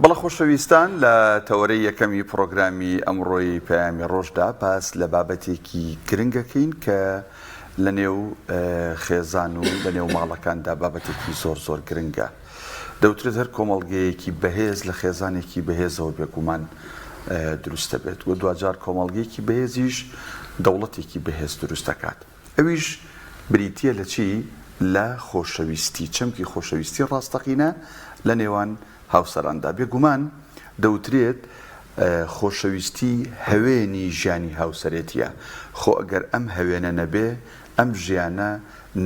بەڵە خۆشەویستان لە تەوەرەی یەکەمی پرۆگرامی ئەمڕۆی پەیامی ڕۆژدا پاس لە بابەتێکی گرنگەکەین کە لە نێو خێزان و لە نێو ماڵەکاندا بابەتێکی زۆر گرنگە. دەوترێت هەر کۆمەڵگەیەکی بەهێز لە خێزانێکی بەهێزەوە بێگومان دروستە بێت و دوجار کۆمەڵگەیەکی بەهێزیش دەوڵەتێکی بەهێز دروست دەکات. ئەویش بریتیە لە چی؟ لە خۆشەویستی، چەمکی خۆشەویستی ڕاستەقینە لە نێوان هاوسەراندا. بێگومان دەوترێت خۆشەویستی هەوێنی ژیانی هاوسەرێتیە. خۆ ئەگەر ئەم هەوێنە نەبێ ئەم ژیانە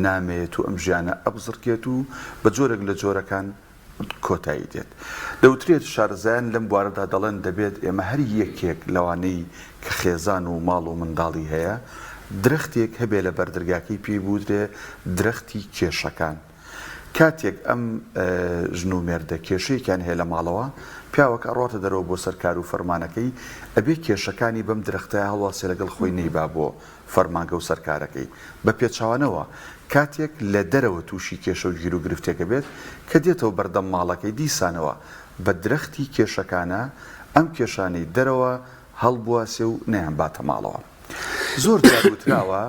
نامێت و ئەم ژیانە ئەبزڕکێت و بە جۆرێک لە جۆرەکان کۆتایی دێت. دەوترێت شارەزایان لەم بوارەدا دەڵێن دەبێت ئێمە هەر یەکێک لەوانەی کە خێزان و ماڵ و منداڵی هەیە درەختێک هەبێ لە بەردرگاکەی پێی بودرێ درەختی کێشەکان. کاتێک ئەم ژن و مێردە کێشەیەکیان هەیە لە ماڵەوە پیاوەکە ئەڕاتە دەرەوە بۆ سەرکار و فەرمانەکەی ئەبێ کێشەکانی بەم درەختەیە هەڵواسێ لەگەڵ خۆی نەیبا بۆ فەرمانگە و سەرکارەکەی بە پێچاوانەوە کاتێک لە دەرەوە تووشی کێشە و گیر و گرفتێکە بێت کە دێتەوە بەردەم ماڵەکەی دیسانەوە بە درەختی کێشەکانە ئەم کێشانەی دەرەوە هەڵبواسێ و نەیان باتە ماڵەوە. زۆر جاروتراوە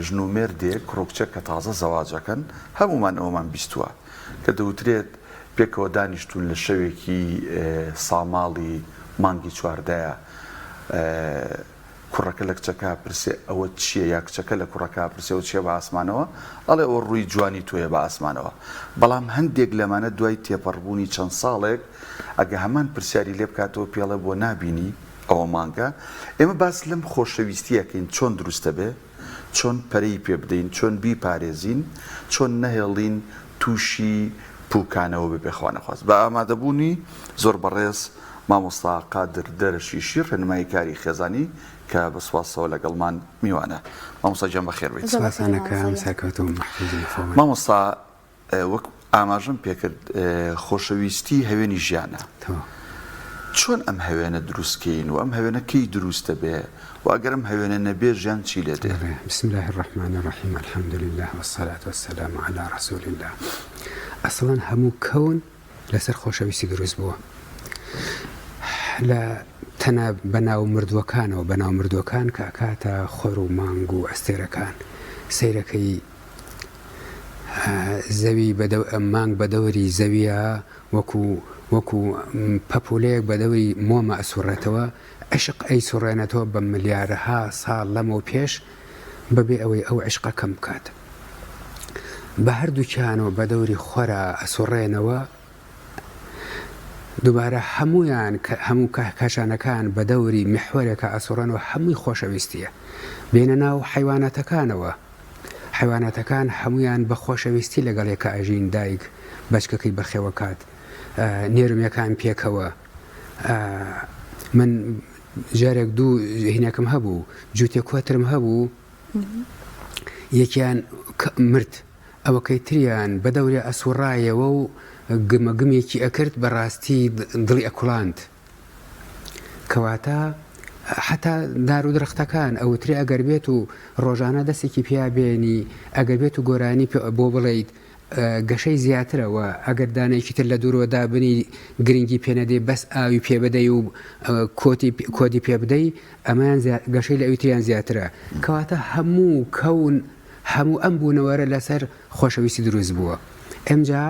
ژن و مێردێک کڕۆکچە کە تازە زەواجەکەن هەمومان ئەومان بیستووە کە دەوترێت پێکەوە دانیشتون لە شەوێکی ساماڵی مانگی چواردەیە کوڕەکە لە کچەکە پرسێ ئەوە چییە، یا کچەکە لە کوڕەکە پرسێەوە چیە بە ئاسمانەوە، ئەڵێ ئەوە ڕووی جوانی تۆیە بە ئاسمانەوە. بەڵام هەندێک لەمانە دوای تێپەڕبوونی چەند ساڵێک ئەگە هەمان پرسیاری لێ بکاتەوە پێڵێ بۆ نابینی ئەوە مانگە. ئێمە باس لەم خۆشەویستیەکەین چۆن دروستە بێ، چۆن پەرەی پێ بدەین، چۆن بیپارێزین، چۆن نەهێڵین تووشی پوکانەوە ببێخوا نەخواست. بە ئامادەبوونی زۆر بەڕێز مامۆستا قادر دەرەشیشی ڕێنمایی کاری خێزانی کە بەسواسەوە لەگەڵمان میوانە. مامۆستا گیان بەخێر بێت. مامۆستا وەک ئاماژەم پێکرد خۆشەویستی هەوێنی ژیانە. چۆن ئەم هەوێنە دروستکەین و ئەم هەوێنە کەی دروستە بێ و ئەگەر ئەم هەوێنە نەبێ ژیان چی لێ دێ؟ بسم الله الرحمن الرحیم الحمد لله والصلاة والسلام على رسول الله. ئەسڵەن هەموو کەون لەسەر خۆشەویستی دروست بووە. لە تەنە بەناو مردووەکانەوە بەناو مردووەکان کە ئەکاتە خۆر و مانگ و ئەستێرەکان سەیرەکەی زەوی مانگ بە دەوری زەویە وەکو پەپولەیەک بە دەوری مۆمە ئەسوڕێتەوە عشق ئەی سوڕێنێتەوە بە ملیارەها ساڵ لەمە پێش بەبێ ئەوەی ئەو عشقە کەم بکات. بە هەردووکیانەوە بە دەوری خۆرە ئەسوڕێنەوە دووبارە هەموو کەشانەکان بە دەوری میحوەرێکە ئەسوڕێنەوە هەمووی خۆشەویستیە. بێنە ناو حیوانەتەکانەوە حیوانەتەکان هەمویان بە خۆشەویستی لەگەڵێکە ئەژین دایک بەچکەکەی بەخێوەکات نێرمەکان پێکەوە. من جارێک دوو هینەکەم هەبوو جووتێک کۆترم هەبوو یەکیان مرد ئەوەکەی تریان بە دەورێ ئەسوڕایەوە و گمەگمێکی ئەکرد بەڕاستی دڵی ئەکوڵاند. کەواتە حتا دار و درەختەکان ئەوتری ئەگەر بێت و ڕۆژانە دەستێکی پیا بێنی ئەگەر بێت و گۆرانی بۆ بڵێیت گەشەی زیاترەوە ئەگەر دانەیەکی تر لە دوورەوە دابنی گرنگی پێنەدەی بەس ئاوی پێ بدەی و کۆدی پێ بدەی ئەمان گەشەی لە ئەویتریان زیاترە. کەواتە هەموو کەون هەموو ئەم بوونەوەرە لەسەر خۆشەویستی دروست بووە. ئەمجا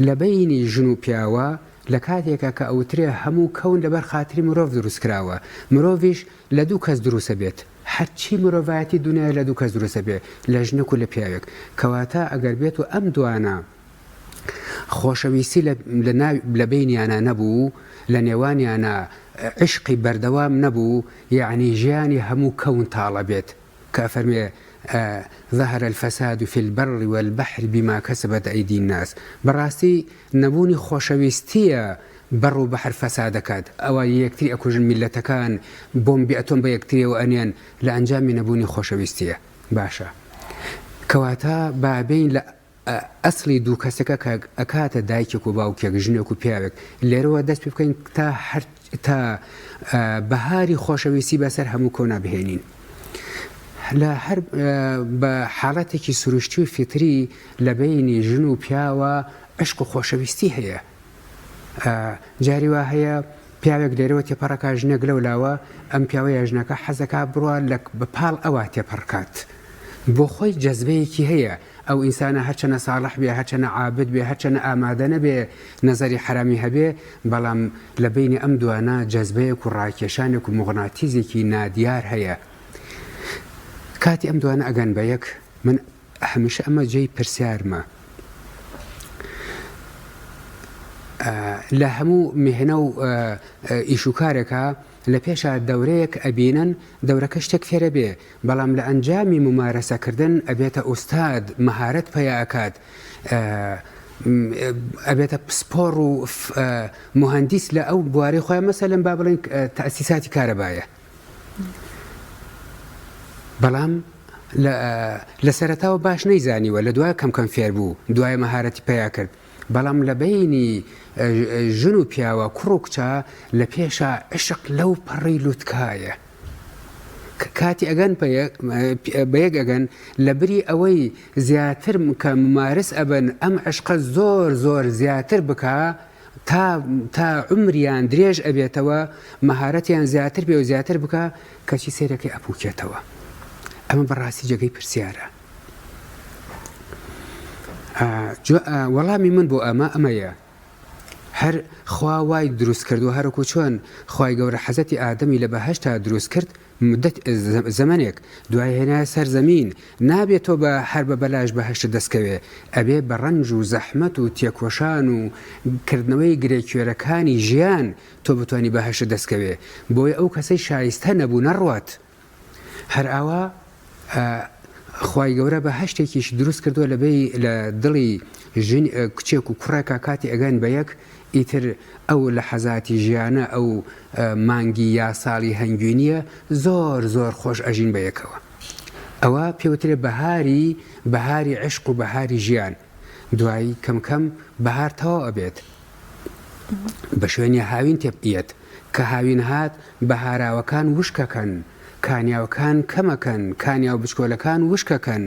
لە بینی ژن و پیاوە لە کاتێکە کە ئەوترێ هەموو کەون لەبەر خاتری مرۆڤ دروست کراوە. مرۆڤیش لە دوو کەس دروستە بێت. هەرچی مرۆڤایەتی دنیا لە دوو کەس دروستە بێ لە ژنێک و لە پیاوێک. کەواتە ئەگەر بێت و ئەم دوانە خۆشەویستی لە بینیانە نەبوو لە نێوانیانە عشقی بەردەوام نەبوو یعنی ژیانی هەموو کەون تاڵە بێت کە فەرمێ ظهر الفساد في البر والبحر بما كسبت أيدي الناس. بەڕاستی نەبوونی خۆشەویستیە بەڕ و بەحر فەسادەکات ئەوە یەکتری ئەکوژن میلەتەکان بۆمبی ئەتۆم بە یەکتریەوە ئەنێن لە ئەنجامی نەبوونی خۆشەویستیە. باشە کەواتە بابین لە ئەسڵی دوو کەسەکە کە ئەکاتە دایکێک و باوکێک ژنێک و پیاوێک لێرەوە دەست پێ بکەین تا بەهاری خۆشەویستی بەسەر هەموو کۆنا بهێنین. لە هەر بە حاڵەتێکی سروشتی و فیتری لە بینی ژن و پیاوە عشق و خۆشەویستی هەیە. جاری وا هەیە پیاوێک لێرەوە تێپەڕەکە ژنێک لەولاوە ئەم پیاوەیە ژنەکە حەزەکە بڕوە بە پاڵ ئەوە تێپەڕکات بۆ خۆی جەزبەیەکی هەیە ئەو ئینسانە هەرچەنە ساڵح بێ هەرچەنە عابد بێ هەرچەنە ئامادە نەبێ نەزەری حرامی هەبێ بەڵام لە بینی ئەم دوانە جەزبەیەک و ڕاکێشانێک و مغناتیزێکی نادیار هەیە کاتی ئەم دوانە ئەگەن بە یەک من هەمیشە ئەمە جێی پرسیارمە لە هەموو میهنە و ئیشوکارێکە لە پێشە دەورەیەک ئەبینن دەورەکە شتێک فێرە بێ بەڵام لە ئەنجامی ممارەسەکردن ئەبێتە ئوستاد مەهارەت پەیاکات ئەبێتە پسپۆڕ و مهندس لە ئەو بواری خۆیان مەسەلەن با بڵێن تەسیساتی کارەبایە بەڵام لە سەرەتاوە باش نەیزانیوە لە دوای کەم فێر بوو دوای مەهارەتی پەیا کرد بەڵام لە بینی ژن و پیاوە کوڕ و کچە لە پێشە عشق لەو پەڕی لوتکایە کاتی ئەگەن بەیەک ئەگەن لە بری ئەوەی زیاتر کە ممارس ئەبن ئەم عشقە زۆر زۆر زیاتر بکە تا عمریان درێژ ئەبێتەوە مەهارەتیان زیاتر بێ و زیاتر بکە کەچی سێرەکەی ئەپوکێتەوە ئەمە بەڕاستی جێگەی پرسیارە وەڵامی من بۆ ئەمەیە هەر خوا وای دروست کردو هەرکو چۆن خوای گەورە حەزەتی ئادەمی لە بەهەشتا دروست کرد مدت زەمانێک دوای هێنا سەر زەمین نابێت تۆ بە هەر بە بەلاش بەهەشت دەستکەوێ ئەبێ بە ڕەنج و زەحمەت و تێکۆشان و کردنەوەی گرێکوێرەکانی ژیان تۆ بتوانی بەهەشت دەستکەوێ بۆی ئەو کەسەی شایستە نەبوو نەڕوات هەر ئاوا خوای گەورە بە هەشتێکیش دروست کردووە لە دڵی کچێک و کوڕێکە کاتی ئەگەن بە یەک ئیتر ئەو لە حەزاتی ژیانە ئەو مانگی یا ساڵی هەنگوینیە زۆر زۆر خۆش ئەژین بە یەکەوە ئەوە پێوترێ بەهاری عشق و بەهاری ژیان دوایی کەم کەم بەهار تەواو ئەبێت بە شوێنی هاوین تێبئێت کە هاوین هات بەهاراوەکان وشکەکەن کانیاوەکان کەمەکەن کانیاو بچکۆلەکان وشکەکەن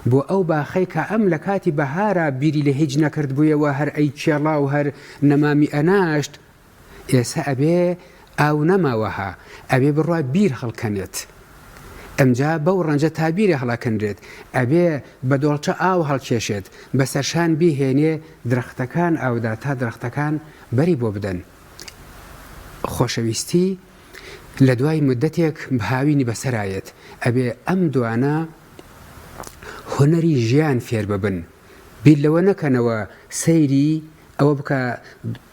بۆ ئەو باخەی کە ئەم لە کاتی بەهارە بیری لە هیچ نەکرد بوویەوە هەر ئەی کێڵا و هەر نەمامی ئەناشت ئێستا ئەبێ ئاو نەماوەها ئەبێ بڕوا بیر هەڵکەنێت ئەمجا بەو ڕەنجە تا بیرێ هەڵەکەندرێت ئەبێ بە دۆڵچە ئاو هەڵکێشێت بەسەرشان بیهێنێ درەختەکان ئاودا تا درەختەکان بەری بۆ بدەن خۆشەویستی لە دوای مدەتێک هاوینی بەسەرایەت ئەبێ ئەم دوانە هۆنەری ژیان فێر ببن بیر لەوە نەکەنەوە سەیری ئەوە بکە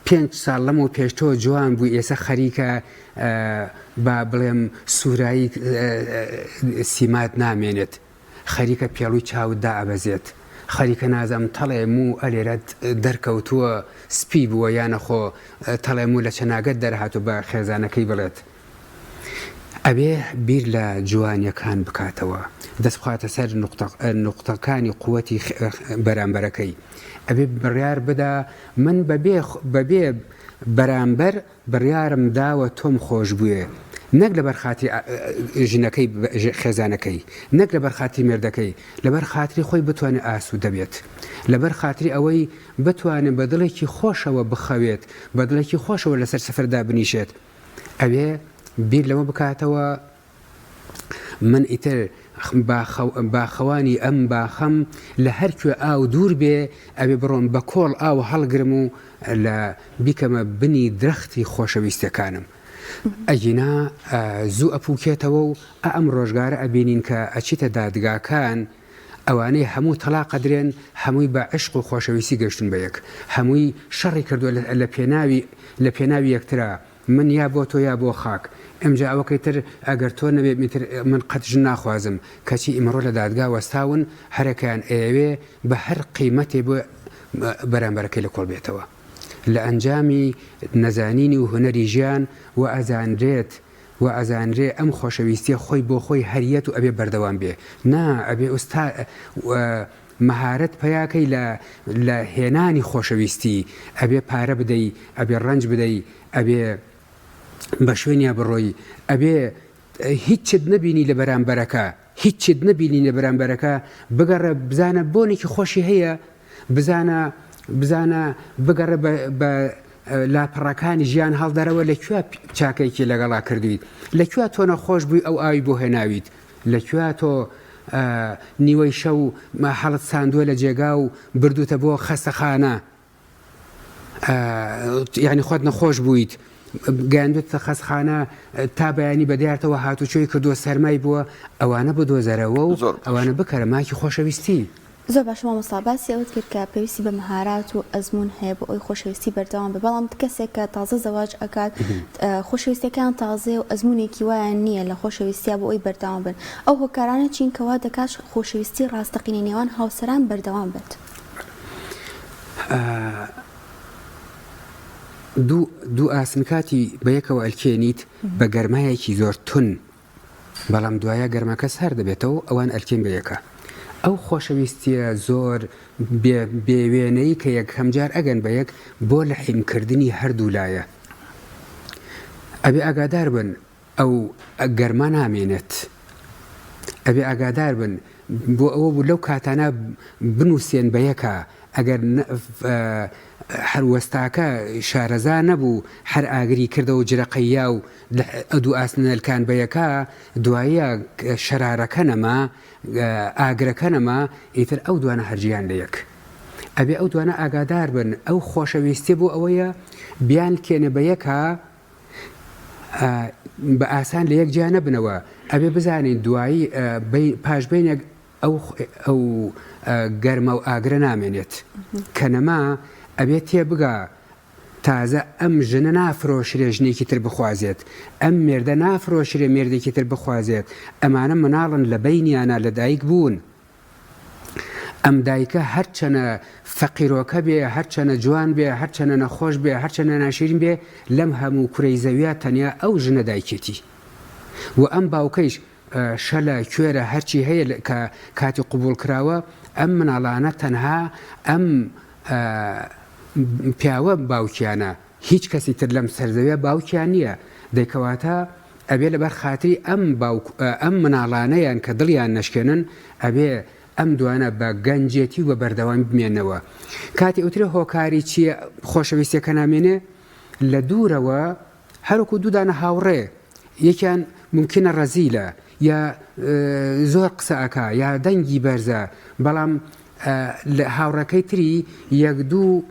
5 ساڵ لەمەوە پێشتۆ جوان بوو ئێستا خەریکە با بڵێم سوورایی سیمات نامێنێت خەریکە پێڵووی چاوتدا ئەبەزێت خەریکە نازەم تەڵێم و ئەلێرەت دەرکەوتووە سپی بووە یانەخۆ تەڵێم و لە چەناگەت دەرهاتوو بە خێزانەکەی بڵێت ئەبێ بیر لە جوانیەکان بکاتەوە دەست بخاتە سەر نقطەکانی قووەتی بەرامبەرەکەی ئەبێ بڕیار بدا من بەبێ بەرامبەر بڕیارم داوە تۆم خۆش بووێ نەک لەبەر خاتری ژنەکەی خێزانەکەی نەک لەبەر خاتری مێردەکەی لەبەر خاتری خۆی بتوانێت ئاسوودە دەبێت لەبەر خاتری ئەوەی بتوانێت بە دڵێکی خۆشەوە بخەوێت بە دڵێکی خۆشەوە لەسەر سەفەردا بنیشێت ئەوێ بیر لەمە بکاتەوە من ئیتر باخەوانی ئەم باخەم لە هەرکوێ ئاو دوور بێ ئەبێ بڕۆم بە کۆڵ ئاو هەڵگرم و لە بیکەمە بنی درەختی خۆشەویستەکانم ئەگینا زوو ئەپوکێتەوە و ئەم ڕۆژگارە ئەبینین کە ئەچیتە دادگاکان ئەوانەی هەموو تەلاقە درێن هەمووی بە عشق و خۆشەویستی گەشتن بە یەک هەمووی شەڕی کردووە لە پێناوی یەکترا من یا بۆ تۆ یا بۆ خاک ئەمجا ئەوەکەی تر ئەگەر تۆ نەبێت میتر من قەتژ ناخوازم کەچی ئیمڕۆ لە دادگا وەستاون هەرەکەیان ئەوێ بە هەر قیمەتێ بۆ بەرامبەرەکەی لە کۆڵ بێتەوە لە ئەنجامی نەزانینی و هونەری ژیان و ئەزانرێ ئەم خۆشەویستیە خۆی بۆ خۆی هەریەت و ئەبێ بەردەوام بێ نا ئەبێ ئوستا مەهارەت پەیاکەی لە هێنانی خۆشەویستی ئەبێ پارە بدەی ئەبێ ڕەنج بدەی ئەبێ بە شوێنیا بڕۆی ئەبێ هیچت نەبینی لە بەرامبەرەکە هیچت نەبینی لە بەرامبەرەکە بگەڕە بزانە بۆنێکی خۆشی هەیە بزانە بگەڕە بە لاپەڕەکانی ژیان هەڵدەرەوە لەکوێ چاکەیەکی لەگەڵا کردویت لەکوێ تۆ نەخۆش بووی ئەو ئاوی بۆ هێناویت لەکوێ تۆ نیوەی شەو هەڵت ساندووە لە جێگا و بردوتە بۆ خەستەخانە یعنی خۆت نەخۆش بوویت گەیاندوتە خەستەخانە تا بەیانی بەدیارتەوە هاتوچۆی کردووە سەرمای بووە ئەوانە بدۆزەرەوە و ئەوانە بکەرە ماکی خۆشەویستی. زۆر باش مامۆستا باسی ئەوت کرد کە پێویستی بە مەهارات و ئەزمون هەیە بۆ ئەوی خۆشەویستی بەردەوام بێ بەڵام کەسێک کە تازە زەواج ئەکات خۆشەویستیەکان تازێ و ئەزمونێکی وایە نییە لە خۆشەویستیا بۆ ئەوی بەردەوام بن ئەو هۆکارانە چین کەوا دەکات خۆشەویستی ڕاستەقینی نێوان هاوسەران بەردەوام بێت. دوو ئاسنکاتی بەیەکەوە ئەلکێنیت بە گەرمایەکی زۆر تون بەڵام دوایە گەرمەکە سەر دەبێتەوە ئەوان ئەلکێن بەیەکە ئەو خۆشەویستیە زۆر بێوێنەی کە یەکەم جار ئەگەن بە یەک بۆ لە حیمکردنی هەردوو لایە ئەبێ ئاگادار بن ئەو گەرما نامێنێت ئەبێ ئاگادار بن بۆ ئەوە بوو لەو کاتانە بنووسێن بە یەکە ئەگەر هەروەستاکە شارەزا نەبوو هەر ئاگری کردە و جرەقەیە و ئەدوو ئاسنەلکان بەیەکە دوایە شەرارەکە نەما ئاگرەکە نەما ئیتر ئەو دوانە هەرجیان لە یەک ئەبێ ئەو دوانە ئاگادار بن ئەو خۆشەویستی بۆ ئەوەیە بیان کێنە بە یەکە بە ئاسان لە یەک جیا نەبنەوە ئەبێ بزانین دوایی پاشبینێک ئەو گەرمە و ئاگرە نامێنێت کە نەما ئەبێت تێبگا تازە ئەم ژنە نافرۆشرێ ژنێکی تر بخوازێت ئەم مێردە نافرۆشرێ مێردێکی تر بخوازێت ئەمانە مناڵن لە بینیانە لە دایک بوون ئەم دایکە هەرچەنە فەقیرۆکە بێ هەرچەنە جوان بێ هەرچەنە نەخۆش بێ هەرچەنە ناشرین بێ لەم هەموو کوڕەی زەویە تەنیا ئەو ژنە دایکێتی و ئەم باوکەیش شەلە کوێرە هەرچی هەیە کە کاتی قوبول کراوە ئەم مناڵانە تەنها ئەم پیاوە باوکیانە هیچ کەسی تر لەم سەرزەویە باوکیان نییە دەیکەواتە ئەبێ لەبەر خاتری ئەم مناڵانەیان کە دڵیان نەشکێنن ئەبێ ئەم دوانە بە گەنجێتی و بە بەردەوام بمێنەوە کاتی ئوترە هۆکاری چییە خۆشەویستیەکە نامێنێ لە دوورەوە هەروکو دوودانە هاوڕێ یەکیان ممکنە ڕەزیلە یا زۆر قسەکە یا دەنگی بەرزە بەڵام لە هاوڕەکەی تری یەک دوو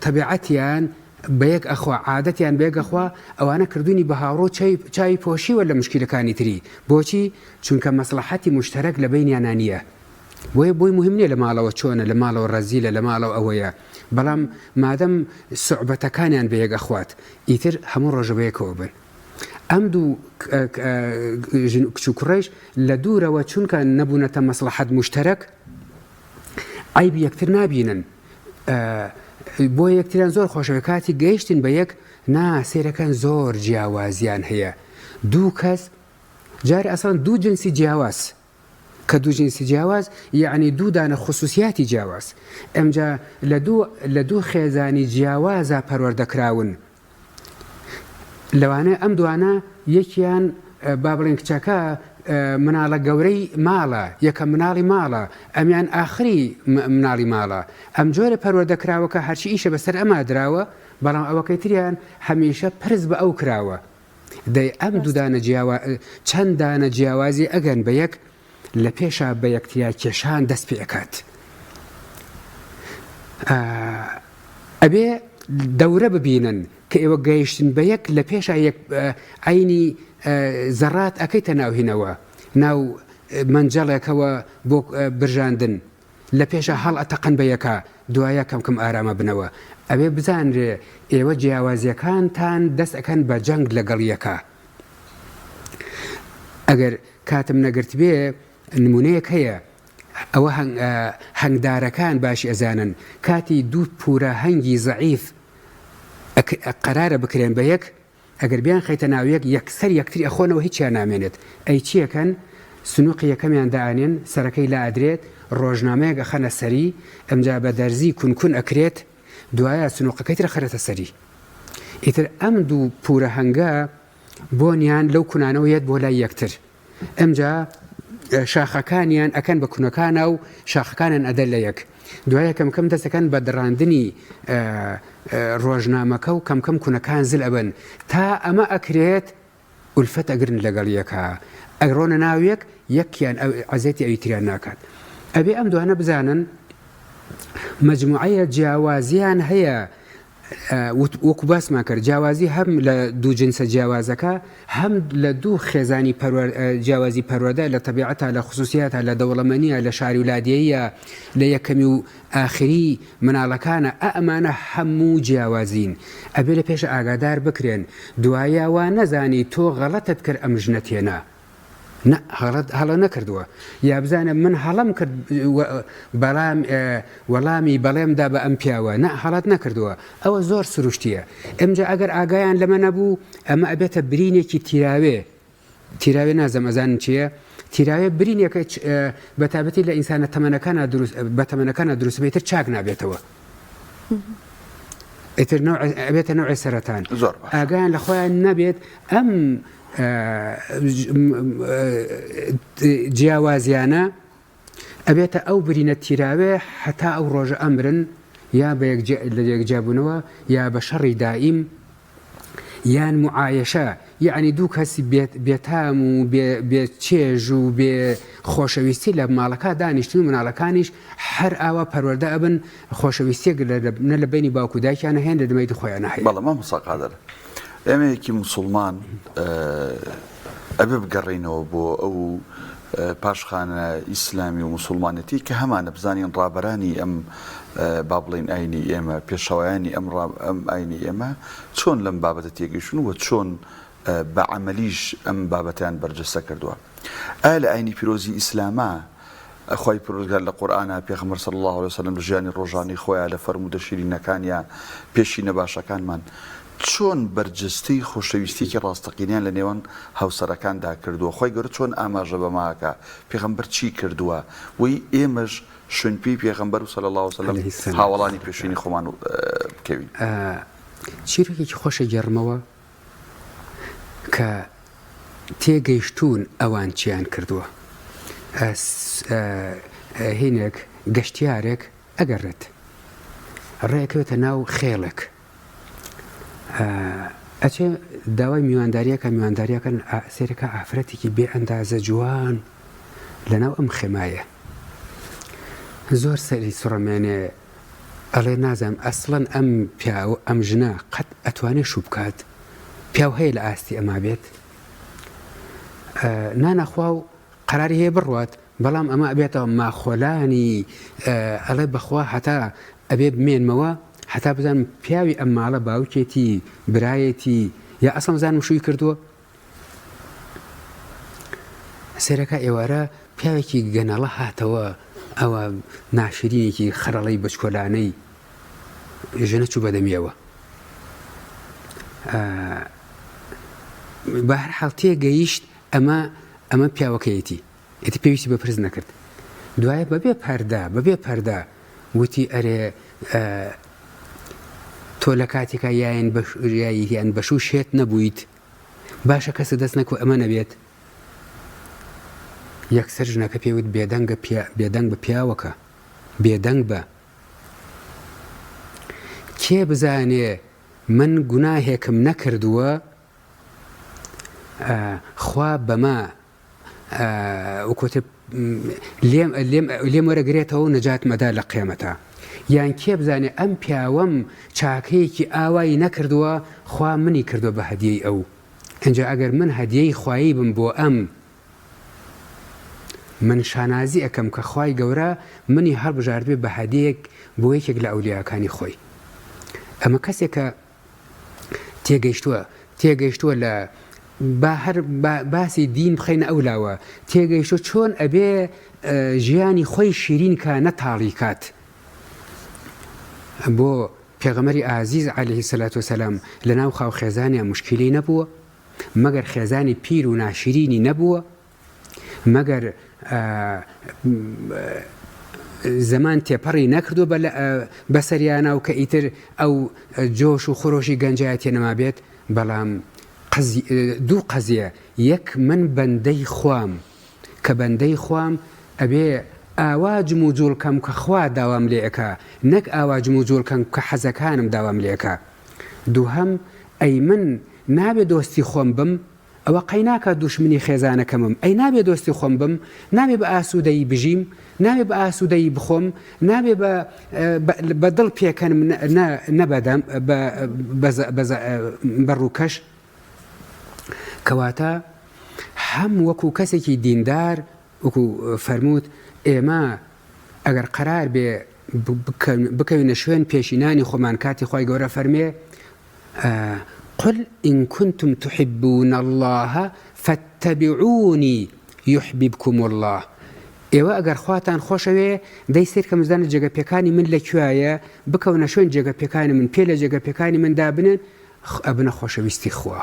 تەبیعەتیان بە یەک ئەخوا عادەتیان بە یەک ئەخوا ئەوانە کردوونی بە هاوڕۆ چای پۆشیوە لە مشکلەکانی تری بۆچی چونکە مەسلحەتی مشتەرەک لە بینیانە نییە بۆی مهم نییە لە ماڵەوە چۆنە لە ماڵەوە ڕەزیلە لە ماڵەوە ئەوەیە بەڵام مادەم سوعبەتەکانیان بە یەک ئەخوات ئیتر هەموو ڕۆژە بە یەکەوە بن ئەم دوو کچ و کوڕەیش لە دوورەوە چونکە نەبوونەتە مەسلحەت مشتەرەک عیب یەکتر نابینن بۆ یەکتریان زۆر خۆشەوە کاتی گەیشتن بە یەک سێرەکان زۆر جیاوازیان هەیە دوو کەس جارێ ئەسڵان دوو جنسی جیاواز کە دوو جنسی جیاواز یعنی دوو دانە خصوصیاتی جیاواز ئەمجا لە دوو خێزانی جیاوازە پەروەردەکراون لەوانەیە ئەم دوانە یەکیان با بڵێن کچەکە مناڵە گەورەی ماڵە یەکە مناڵی ماڵە ئەمیان ئاخری مناڵی ماڵە ئەم جۆرە پەروەردەکراوەکە هەرچی ئیشە بەسەر ئەما دراوە بەڵام ئەوەکەی تریان هەمیشە پرس بە ئەو کراوە دەی ئەم دوودانە چەند دانە جیاوازی ئەگەن بە یەک لە پێشە بە یەکتیا کێشان دەست پێ ئەکات ئەبێ دەورە ببینن کە ئێوە گەیشتن بە یەک لە پێشە عینی زەڕات ئەەکەیتە ناوهینەوە ناو منجەڵێکەوە بۆ برژاندن لە پێشە هەڵ ئەتەقن بە یەکە دوایە کەم ئارامە بنەوە ئەوێ بزانرێ ئێوە جیاوازیەکانتان دەست ئەەکەن بە جەنگ لەگەڵ یەکە ئەگەر کاتم نەگرت بێ نمونەیەک هەیە ئەوە هەنگدارەکان باشی ئەزانن کاتی دوو پورە هەنگی زەعیف قەرارە بکرێن بە یەک ئەگەر بیان خەیتە ناویەک یەکسەر یەکتری ئەخۆنەوە هیچیان نامێنێت ئەی چیەکەن سنووقی یەکەمیان دائانێن سەرەکەی لا ئەدرێت ڕۆژنامەیەک ئەخەنە سەری ئەمجا بە دەرزی کونکون ئەکرێت دوایە سنووقەکەی ترە خەرەتە سەری ئیتر ئەم دوو پورە هەنگە بۆنیان لەو کونانەوە یەت بۆ لای یەکتر ئەمجا شاخەکانیان ئەکەن بە کونەکانە و شاخەکانیان ئەدەر لە یەک دوایە کەم دەستەکان بە دەڕاندنی ڕۆژنامەکە و کەم کوونەکان زل ئەبن تا ئەمە ئەکرێت ئولفەت ئەگرن لەگەڵ یەکە ئەگڕۆنە ناویەک یەکیان عەزێتی ئەویتریان ناکات ئەبێ ئەم دوانە بزانن مجموعەیە جیاوازیان هەیە وەکو باسمان کرد جیاوازی هەم لە دوو جنسە جیاوازەکە هەم لە دوو خێزانی جیاوازی پەروەردە لە تەبیعەتە لە خصوصیاتە لە دەوڵەمەنیە لە شاری ولادیەیە لە یەکەمی و ئاخری مناڵەکانە ئەمانە هەموو جیاوازین ئەبێ لە پێش ئاگادار بکرێن دوایە وا نەزانی تۆ غەڵەتت کرد ئەم ژنە تێنا هەڵە نەکردووە یا بزانە من هەڵم کرد وەڵامی بەڵێمدا بە ئەم پیاوە هەڵات نەکردووە ئەوە زۆر سروشتیە ئەمجا ئەگەر ئاگایان لەمە نەبوو ئەمە ئەبێتە برینێکی تیراوێ نازەم ئەزانن چییە تیراوێ برینێکە بەتابەتی لە ئینسانە بە تەمەنەکانە دروست بێتتر چاک نابێتەوە ئیتر ئەبێتە نوعی سەرەتان ئاگایان لە خۆیان نەبێت ئەم جیاوازیانە ئەبێتە ئەو برینە تیراوێ حتا ئەو ڕۆژە ئەمرن یا لە یەکجابوونەوە یا بە شەڕی دائیم یان معایەشە یعنی دوو کەسی بێتام و بێچێژ و بێ خۆشەویستی لە ماڵەکە دانیشتن و مناڵەکانیش هەر ئاوا پەروەردە ئەبن خۆشەویستیەک نە لە بینی باوکو دایکیانە هێن لە دەمەیتی خۆیان هەیە بەڵام مەساقادر ئێمەیەکی موسڵمان ئەبێ بگەڕینەوە بۆ ئەو پاشخانە ئیسلامی و موسڵمانەتی کە هەمانە بزانین ڕابەرانی ئەم با بڵین ئاینی ئێمە پێشەوایانی ئەم ئاینی ئێمە چۆن لەم بابەتە تێگەیشتن و چۆن بە عەمەلیش ئەم بابەتیان بەرجەستە کردووە ئایا لە ئاینی پیرۆزی ئیسلامە خۆی پروردگار لە قورئانە پێغەمبەر صلی الله علیه وسلم لە ژیانی ڕۆژانی خۆیان لە فەرموودە شیرینەکانیان پێشینە باشەکانمان چۆن بەرجستەی خۆشەویستیکی ڕاستەقینیان لە نێوان هاوسەرەکاندا کردووە خۆی گەورە چۆن ئاماژە بەماکە پێغەمبەر چی کردووە وی ئێمەش شوێنپێی پێغەمبەر صلی الله علیه وسلم هاوڵانی پێشینی خۆمان بکەوین چیرێکی خۆشە گەڕمەوە کە تێگەیشتون ئەوان چیان کردووە هینێک گەشتیارێک ئەگەڕێت ڕێکەوێتە ناو خێڵێک ئەچێ داوای میوانداریەکان سێرەکە ئافرەتێکی بێ ئەندازە جوان لەناو ئەم خێمایە زۆر سەری سوڕەمێنێ ئەڵێ نازانم ئەسڵەن ئەم پیاوە ئەم ژنە قەت ئەتوانێت شوو بکات پیاو هەیە لە ئاستی ئەما بێت نانەخوا و قەراری هەیە بڕوات بەڵام ئەمە ئەبێتەوە ماخۆلانی ئەڵێ بەخوا هەتا ئەبێ بمێنمەوە حتا بزانم پیاوی ئەم ماڵە باوکێتی برایەتی یا ئەسڵم زانم شووی کردووە سێرەکە ئێوارە پیاوێکی گەنەڵە هاتەوە ئەوە ناشرینێکی خەرەڵەی بچکۆلانەی ژنە چوو بەدەمیەوە بە هەر حاڵ تێگەیشت ئەمە پیاوەکەیەتی ئێتی پێویستی بەپرس نەکرد دوایە بەبێ پەردا وتی ئەرێ تۆ لە کاتێکە یان بەشوو شێت نەبوویت باشە کەسە دەست نەکو ئەمە نەبێت یەکسەر ژنەکە پێوت بێدەنگ بە پیاوەکە بێدەنگ بە کێ بزانێ من گوناهێکم نەکردووە خوا بەما وەکوتە لێم وەرەگرێتەوە و نەجات مەدا لە قیامەتە یان کێ بزانێ ئەم پیاوەم چاکەیەکی ئاوایی نەکردووە خوا منی کردووە بە هەدیەی ئەو ئەنجا ئەگەر من هەدیەی خوایی بم بۆ ئەم من شانازی ئەەکەم کە خوای گەورە منی هەڵبژاردبێ بە هەدیەک بۆ یەکێک لە ئەولیاکانی خۆی ئەمە کەسێکە تێگەیشتووە لە باسی دین بخەینە ئەولاوە تێگەیشتوە چۆن ئەبێ ژیانی خۆی شیرین کە نەتاڵی کات بۆ پێغەمبەری ئازیز عەلەیهی سەلات وەسەلام لە ناو خاو خێزانیان مشکلی نەبووە مەگەر خێزانی پیر و ناشرینی نەبووە مەگەر زەمان تێپەڕی نەکردو بەسەریانە و کە ئیتر ئەو جۆش و خۆشی گەنجایەتێ نەما بێت بەڵام دوو قەزیە یەک من بەندەی خوام کە بەندەی خوام ئەبێ ئاواجم و جوڵکەم کە خوا داوام لێەکە نەک ئاواجم و جوڵکەم کە حەزەکانم داوام لێەکە. دووهەم ئەی من نابێ دۆستی خۆم بم ئەوە قەیناکە دوشمنی خێزانەکەمم، ئەی نابێ دۆستی خۆم بم، نابێ بە ئاسوودەیی بژیم، نابێ بە ئاسوودەیی بخۆم، نابێ بە دڵ پێکەنم نەبەدەم بەڕووکەش. کەواتە هەم وەکو کەسێکی دیندار وەکو فەرمووت ئێمە ئەگەر قەرار بێ بکەوینە شوێن پێشینانی خۆمان کاتی خۆی گەورە فەرمێ قل إن كنتم تحبون الله فاتبعوني يحببكم الله. ئێوە ئەگەر خواتان خۆشەوێ دەی سیر کە مزدانە جێگەپێکانی من لەکوایە بکەونە شوێن جێگەپێکانی من پێ لە جێگەپێکانی مندا بنن ئەبنە خۆشەویستی خوا.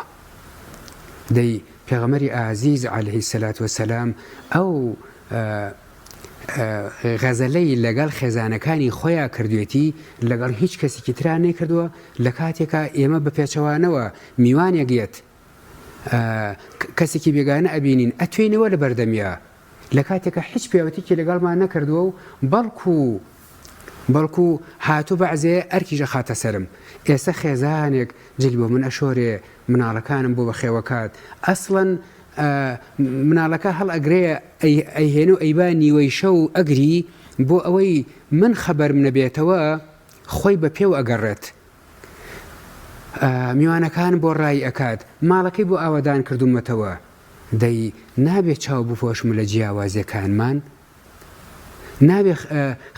دەی پێغەمبەری ئازیز عەلەیهی السەلات وەسەلام ئەو غەزەلەی لەگەڵ خێزانەکانی خۆیان کردوێتی لەگەڵ هیچ کەسێکی ترا نەکردووە لە کاتێکە ئێمە بە پێچەوانەوە میوانێک گێت کەسێکی بێگانە ئەبینین ئەتوێنەوە لە بەردەمیە لە کاتێکە هیچ پێوەتێکی لەگەڵمان نەکردووە و بەڵکو هاتوو بەعزێ ئەرکیژە خاتە سەرم. ئێستا خێزانێک جلی بۆ من ئەشۆرێ مناڵەکانم بۆ بە خێوەکات ئەسڵەن مناڵەکە هەڵ ئەگرێ ئەیهێن و ئەیبا نیوەی شەو ئەگری بۆ ئەوەی من خەبەرم نەبێتەوە خۆی بە پێو ئەگەڕێت. میوانەکان بۆ ڕای ئەکات ماڵەکەی بۆ ئاوادان کردومەتەوە. دەی نابێت چاو بپۆشم لە جیاوازیەکانمان، نابێ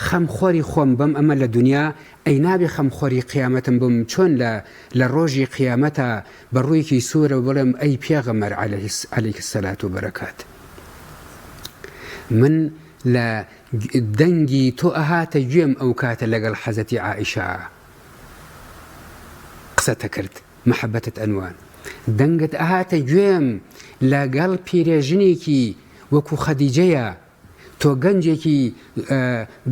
خەمخۆری خۆم بم ئەمە لە دنیا، ئەی نابێ خەمخۆری قیامەتم بم چۆن لە ڕۆژی قیامەتە بە ڕوویکی سوورە بڵێم ئەی پێغەمبەر عەلەیهی السەلات وبەرەکات من لە دەنگی تۆ ئەهاتە گوێم ئەو کاتە لەگەڵ حەزەتی عائیشە قسەتە کرد مەحەبەتت ئەنوان دەنگت ئەهاتە گوێم لەگەڵ پیرێژنێکی وەکو خەدیجەیە تۆ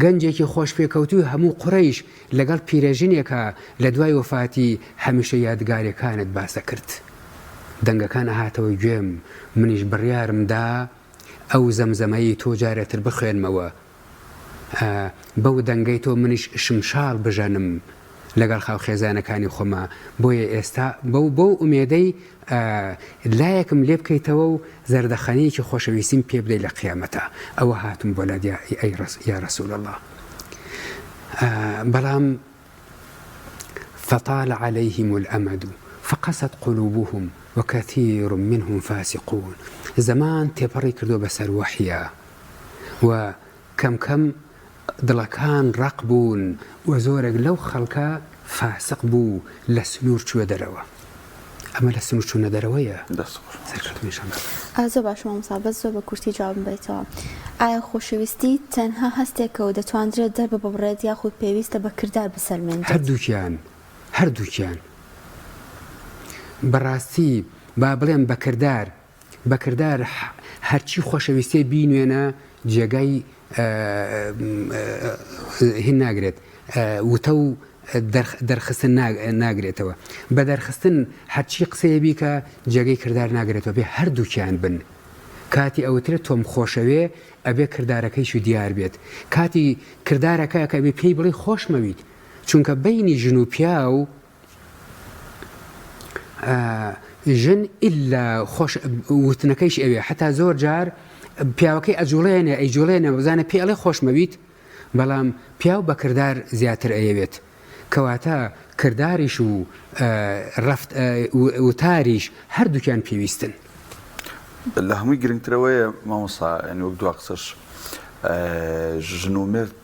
گەنجێکی خۆش پێکەوتوی هەموو قوڕەیش لەگەڵ پیرێژنێکە لە دوای وفاتی هەمیشە یادگارەکانت باسە کرد. دەنگەکان ئەهاتەوە گوێم منیش بڕیارمدا ئەو زەمزەمەی تۆ جارێتر بخوێنمەوە بەو دەنگەی تۆ منیش شمشاڵ بژەنم لەگەڵ خاو خێزانەکانی خۆمە. بۆیە ئێستا بەو ئومێدەی لایەکم لێ بکەیتەوە و زەردەخەنەیەکی خۆشەویستیم پێ بدەیت لە قیامەتە. ئەوە هاتم بۆ لای یا رەسوول الله. بەڵام فطال عليهم الأمد فقست قلوبهم وكثير منهم فاسقون. زمان تێپەڕی کردو بەسەر وەحیە و کەم دڵەکان ڕق بوون و زۆرێک لەو خەڵکە فاسق بوو لە سنوور چووە دەرەوە. ئەمە لە سنوور چوونە دەرەوەیە. زۆر باش مامۆستا بەس زۆر بە کورتی جوابم بیتەوە. ئایا خۆشەویستی تەنها هەستێکە و دەتوانرێت دەربە بەڕێت یاخود پێویستە بە کردار بسەلمێنێت؟ هەردووکیان بەڕاستی با بڵێم بەکردار هەرچی خۆشەویستی بینوێنە جێگای هین ناگرێت وتە و دەرخستن ناگرێتەوە. بە دەرخستن هەرچی قسەیە بیکە جێگەی کردار ناگرێتەوە بێ هەردووکیان بن. کاتی ئەوترێت تۆم خۆشەوێ ئەبێ کردارەکەیشی دیار بێت. کاتی کردارەکە کە بێ پێی بڵێ خۆشمەویت چونکە بینی ژن و پیا و ژن ئیلا خۆش وتنەکەیش ئەوێ حتا زۆر جار پیاوەکەی ئەجوڵێنێ بزانە پێ ئەڵێ خۆشمەویت بەڵام پیاو بە کردار زیاتر ئەیەوێت. کەواتە کرداریش و وتاریش هەردووکیان پێویستن. لە هەمووی گرنگترەوەیە مامۆستا وەک دوا قسەش ژن و مرد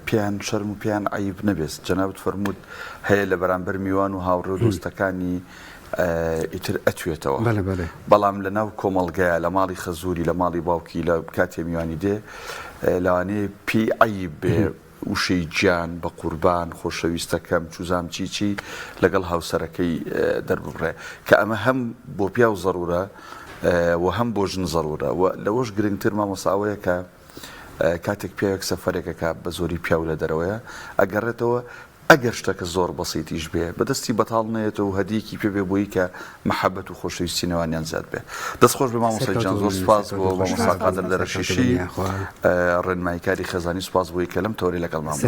پیان شەرم و پیان عیب نەبێت. جەنابەت فەرمووت هەیە لە بەرامبەر میوان و هاوڕێ و دۆستەکانی ئیتر ئەتوێتەوە. بەڵام لە ناو کۆمەڵگەیە لە ماڵی خەزووری لە ماڵی باوکی لە کاتێ میوانی دێ لەوانەیە پێی عیب بێ وشەی گیان بە قوربان خۆشەویستەکەم چوزام چیچی لەگەڵ هاوسەرەکەی دەربڕێ کە ئەمە هەم بۆ پیا و زەڕورە و هەم بۆ ژن زەڕورە. لەوەش گرنگتر مامۆستاوەیە کە کاتێک پیاوێک سەفەرێکەکە بە زۆری پیاو لە دەرەوەیە ئەگەڕێتەوە ئەگەر شتەکە زۆر بەسیتیش بێ بەدەستی بەتاڵ نێت و هەدیەکی پێ بێ بۆی کە محەبەت و خۆشەویستی نێوانیان زیاد بێ. دەستخۆش بێ مامۆستای جان، زۆر سوپاس بۆ مامۆستا قادر دەرەشیشی ڕێنماییکاری خێزانی، سوپاس بۆی کە لەم تۆری لەگەڵ مامان.